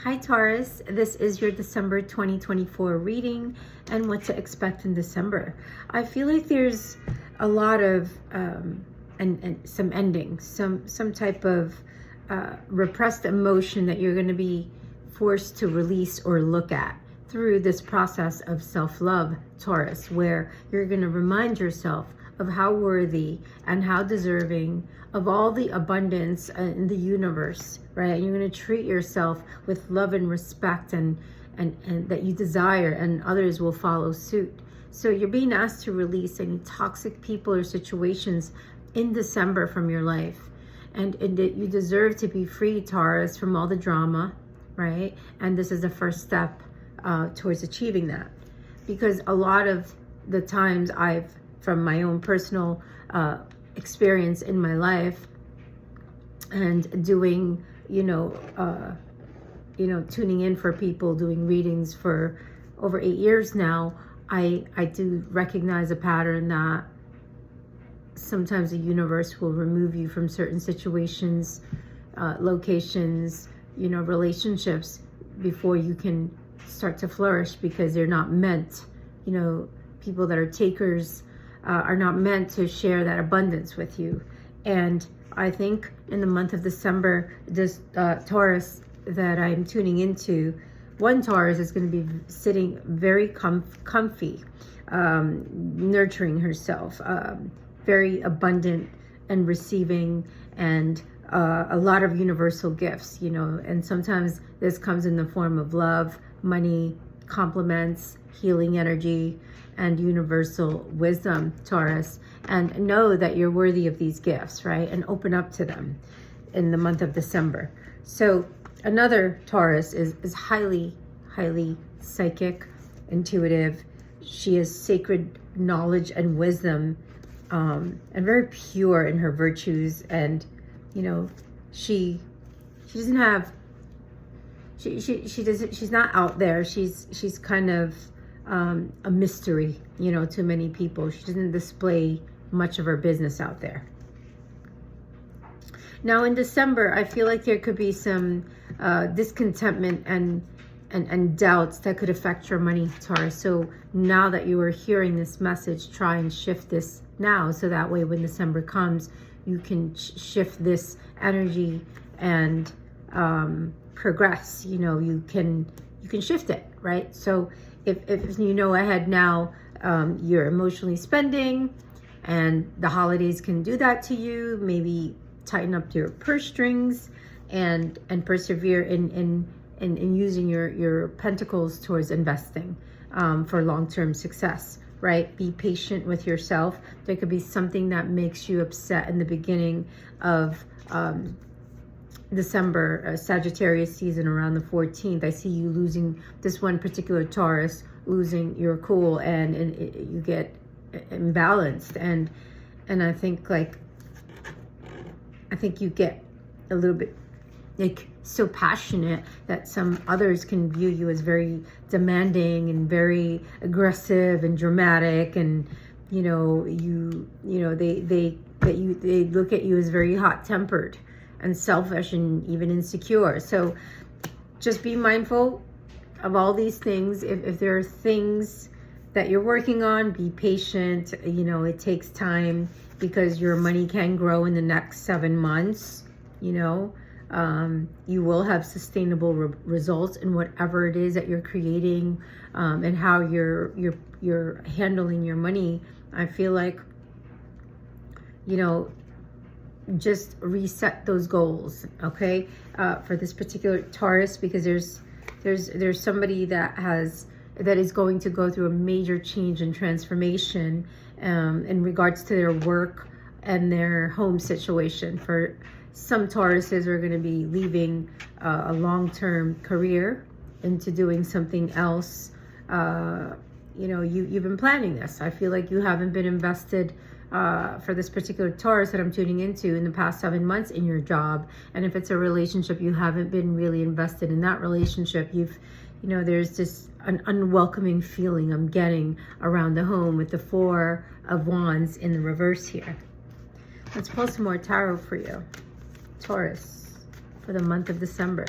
Hi Taurus, this is your December 2024 reading and what to expect in December. I feel like there's a lot of and some endings, some type of repressed emotion that you're going to be forced to release or look at through this process of self-love, Taurus, where you're going to remind yourself of how worthy and how deserving of all the abundance in the universe, right? And you're going to treat yourself with love and respect and that you desire, and others will follow suit. So you're being asked to release any toxic people or situations in December from your life. And that you deserve to be free, Taurus, from all the drama, right? And this is the first step towards achieving that. Because a lot of the times from my own personal experience in my life and doing, tuning in for people, doing readings for over 8 years now, I do recognize a pattern that sometimes the universe will remove you from certain situations, locations, relationships before you can start to flourish, because they're not meant, people that are takers are not meant to share that abundance with you. And I think in the month of December, this Taurus that I'm tuning into, one Taurus is going to be sitting very comfy, nurturing herself, very abundant and receiving, and a lot of universal gifts, and sometimes this comes in the form of love, money, compliments, healing energy, and universal wisdom, Taurus. And know that you're worthy of these gifts, right? And open up to them in the month of December. So another Taurus is highly, highly psychic, intuitive. She has sacred knowledge and wisdom, and very pure in her virtues. And she doesn't have, she's not out there. She's kind of a mystery, to many people. She doesn't display much of her business out there. Now in December, I feel like there could be some discontentment and doubts that could affect your money, Taurus. So now that you are hearing this message, try and shift this now, so that way when December comes, you can shift this energy and progress. You can shift it, right? So if you know ahead now, you're emotionally spending, and the holidays can do that to you. Maybe tighten up your purse strings and persevere in using your pentacles towards investing for long-term success, right? Be patient with yourself. There could be something that makes you upset in the beginning of December, Sagittarius season around the 14th. I see you losing, this one particular Taurus, losing your cool, and you get imbalanced. And I think you get a little bit so passionate that some others can view you as very demanding and very aggressive and dramatic, and they look at you as very hot-tempered and selfish and even insecure. So just be mindful of all these things. If there are things that you're working on, be patient. It takes time, because your money can grow in the next 7 months. You will have sustainable results in whatever it is that you're creating, and how you're handling your money. I feel like, just reset those goals, okay, for this particular Taurus, because there's somebody that is going to go through a major change and transformation in regards to their work and their home situation. For some Tauruses are going to be leaving a long-term career into doing something else. You've been planning this. I feel like you haven't been invested for this particular Taurus that I'm tuning into in the past 7 months in your job. And if it's a relationship, you haven't been really invested in that relationship. There's just an unwelcoming feeling I'm getting around the home with the 4 of Wands in the reverse here. Let's pull some more tarot for you, Taurus, for the month of December.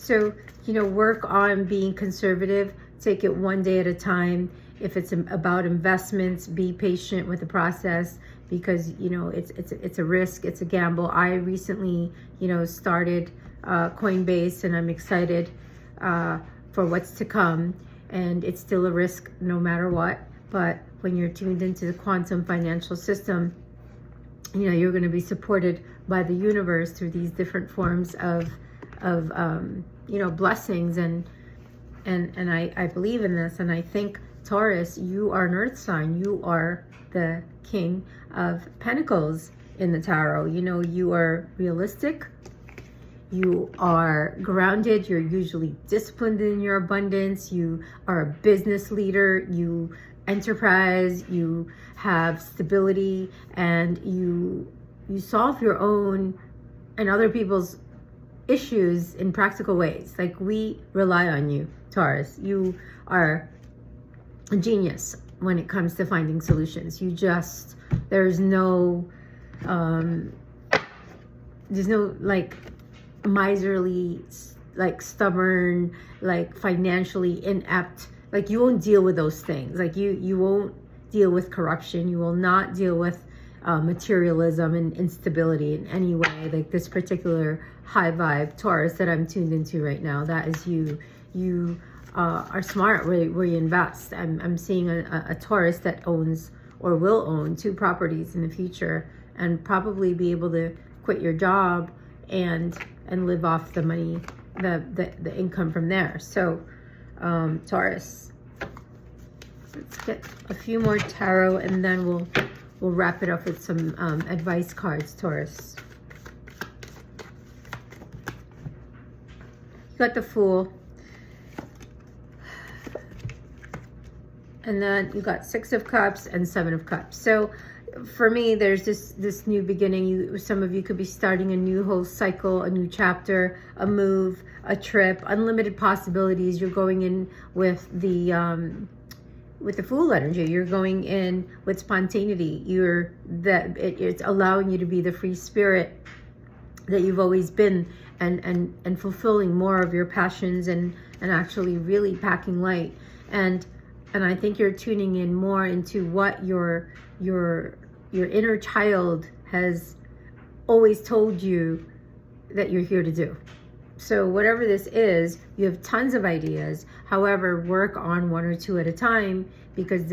So, work on being conservative. Take it one day at a time. If it's about investments, be patient with the process, because it's a risk, it's a gamble. I recently started Coinbase, and I'm excited for what's to come, and it's still a risk no matter what. But when you're tuned into the quantum financial system, you're going to be supported by the universe through these different forms of blessings, and I believe in this. And I think, Taurus, you are an earth sign. You are the king of pentacles in the tarot. You are realistic. You are grounded. You're usually disciplined in your abundance. You are a business leader. You enterprise. You have stability, and you solve your own and other people's issues in practical ways. Like, we rely on you, Taurus. You are a genius when it comes to finding solutions. There's no like miserly, like stubborn, like financially inept. Like, you won't deal with those things. Like, you won't deal with corruption. You will not deal with materialism and instability in any way. Like, this particular high vibe Taurus that I'm tuned into right now, that is you. You are smart where you invest. I'm seeing a Taurus that owns or will own 2 properties in the future, and probably be able to quit your job and live off the money, the income from there. So Taurus, let's get a few more tarot, and then we'll wrap it up with some advice cards, Taurus. You got the Fool. And then you got 6 of Cups and 7 of Cups. So for me, there's this new beginning. Some of you could be starting a new whole cycle, a new chapter, a move, a trip, unlimited possibilities. You're going in with the Fool energy. You're going in with spontaneity. It's allowing you to be the free spirit that you've always been, and fulfilling more of your passions, and actually really packing light. And I think you're tuning in more into what your inner child has always told you that you're here to do. So whatever this is, you have tons of ideas. However, work on 1 or 2 at a time, because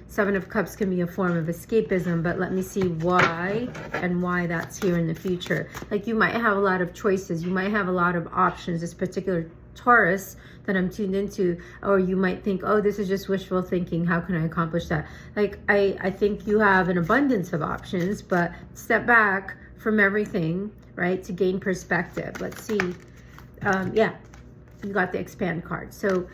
7 of Cups can be a form of escapism. But let me see why that's here in the future. Like, you might have a lot of choices. You might have a lot of options. This particular Taurus that I'm tuned into, or you might think, oh, this is just wishful thinking. How can I accomplish that? Like, I think you have an abundance of options, but step back from everything, right, to gain perspective. Let's see. Yeah, you got the Expand card. So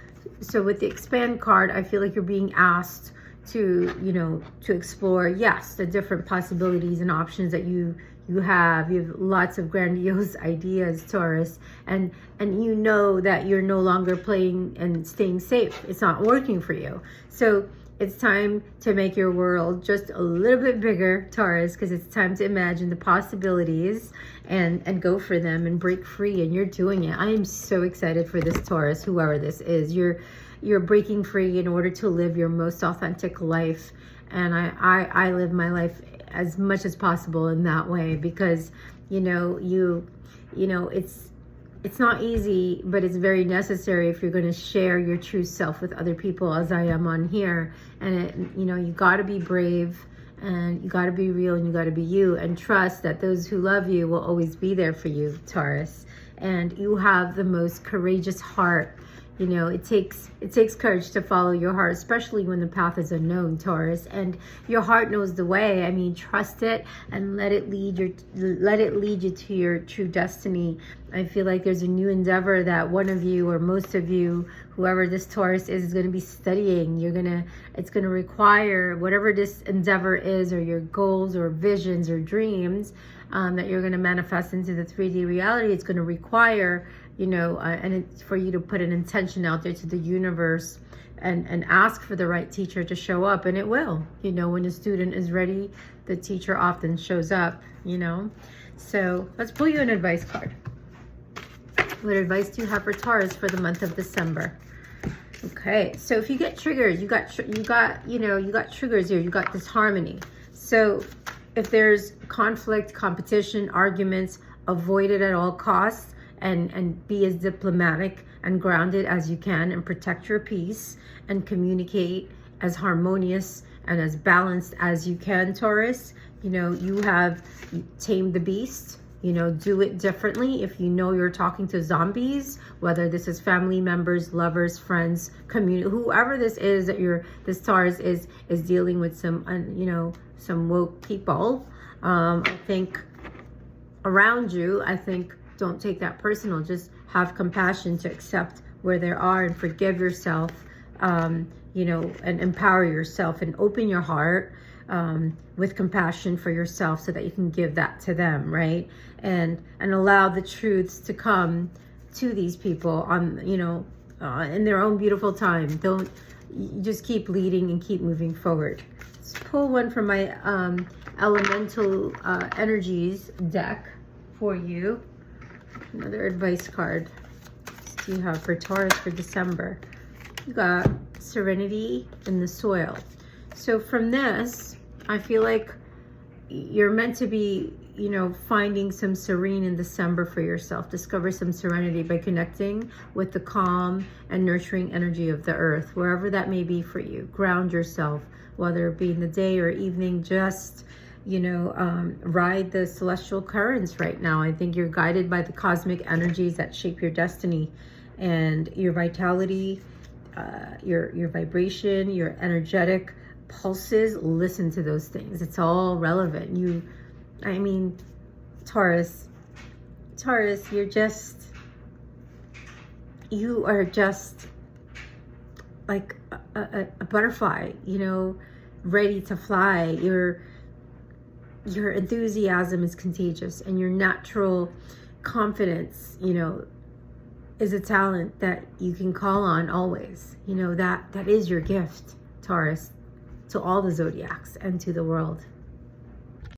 with the Expand card, I feel like you're being asked to explore, yes, the different possibilities and options that you have lots of grandiose ideas, Taurus, and you know that you're no longer playing and staying safe. It's not working for you. So it's time to make your world just a little bit bigger, Taurus, because it's time to imagine the possibilities and go for them and break free. And you're doing it. I am so excited for this Taurus, whoever this is. You're breaking free in order to live your most authentic life. And I live my life as much as possible in that way, because it's not easy, but it's very necessary if you're going to share your true self with other people, as I am on here. And you got to be brave, and you got to be real, and you got to be you, and trust that those who love you will always be there for you, Taurus. And you have the most courageous heart. It takes courage to follow your heart, especially when the path is unknown, Taurus. And your heart knows the way. I mean, trust it and let it lead you to your true destiny. I feel like there's a new endeavor that one of you, or most of you, whoever this Taurus is going to be studying. It's going to require whatever this endeavor is, or your goals or visions or dreams that you're going to manifest into the 3D reality. It's going to require and it's for you to put an intention out there to the universe and ask for the right teacher to show up. And it will. When a student is ready, the teacher often shows up, So let's pull you an advice card. What advice do you have for Taurus for the month of December? Okay, so if you get triggered, you got triggers here. You got disharmony. So if there's conflict, competition, arguments, avoid it at all costs, and be as diplomatic and grounded as you can, and protect your peace and communicate as harmonious and as balanced as you can, Taurus. You have tamed the beast. Do it differently. If you're talking to zombies, whether this is family members, lovers, friends, community, whoever this is that this Taurus is dealing with some woke people, I think around you, don't take that personal. Just have compassion to accept where they are and forgive yourself, and empower yourself and open your heart with compassion for yourself so that you can give that to them, right? And allow the truths to come to these people in their own beautiful time. Don't just keep leading and keep moving forward. Let's pull one from my elemental energies deck for you. Another advice card. What do you have for Taurus for December? You got serenity in the soil. So from this, I feel like you're meant to be, finding some serene in December for yourself. Discover some serenity by connecting with the calm and nurturing energy of the earth, wherever that may be for you. Ground yourself, whether it be in the day or evening. Just, ride the celestial currents right now. I think you're guided by the cosmic energies that shape your destiny and your vitality, your vibration, your energetic pulses. Listen to those things. It's all relevant. Taurus, you are just like a butterfly, ready to fly. Your enthusiasm is contagious, and your natural confidence, is a talent that you can call on always. That is your gift, Taurus, to all the zodiacs and to the world.